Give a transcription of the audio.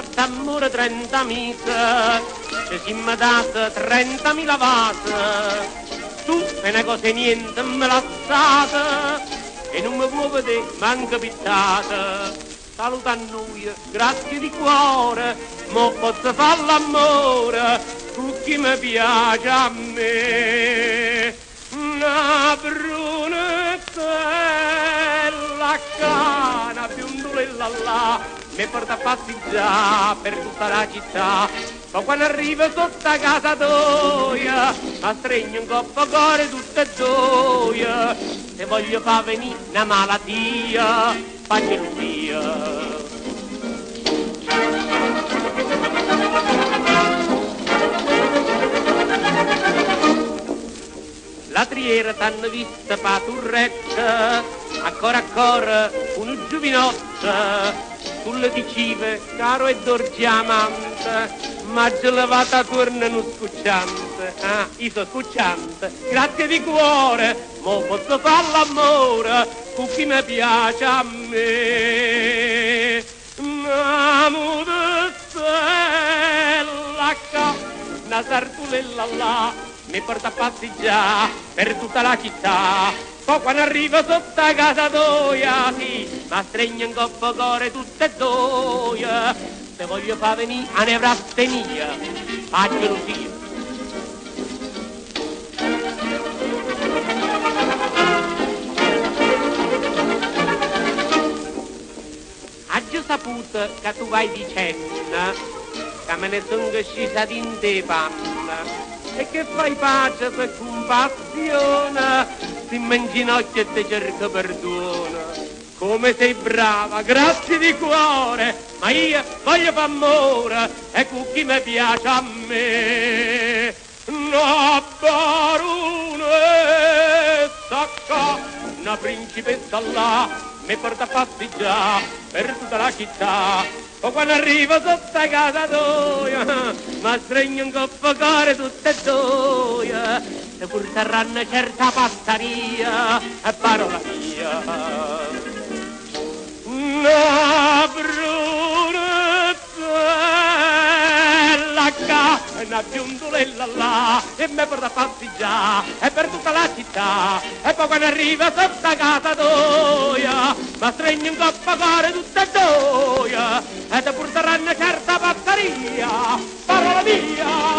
fatto amore 30 mesi, ci siamo dati 30.000 vasi. Tu fai una cosa e niente me l'ha stata e non mi vuoi vedere manca pittata. Saluta a noi, grazie di cuore, mo posso fare l'amore con chi mi piace a me. Una brunetta la cana biondolella là mi porta a passeggiare per tutta la città. Ma quando arrivo sotto a casa tua, mi stringo un coppo cuore tutte e due. Se voglio far venire una malattia, faglielo via. La triera t'hanno vista pa turretta, ancora un giovinotta. Tu le dicevi, caro e dolce amante, ma già levata torna non scucciante. Ah, io sono scucciante, grazie di cuore, mo posso fare l'amore con chi mi piace a me. Amo di stella ca, una sartulella là, mi porta a passeggiare per tutta la città. Poi quando arrivo sotto a casa tua, sì, ma stringo un coppo cuore tutte e due. Se voglio far venire a nevrastenia, a gelosia. Ho saputo che tu vai dicendo che me ne sono scesa in te panna e che fai pace per compassione, si mangi ginocchio e ti cerca perdono. Come sei brava, grazie di cuore, ma io voglio far amore e con chi mi piace a me. Una baronessa qua, una principessa là, mi porta a passeggiare per tutta la città. O quando arrivo sotto a casa tua, ma stringo un coppo cuore tutte e due. Se pur saranno certa passaria, è parola mia. Una brunetta ca, una biondolella là, e mi porta a passeggiare, e per tutta la città. E poi quando arrivo sotto a casa tua, ma stringo un coppo cuore tutte e due. E te pur saranno certa passaria, parola mia.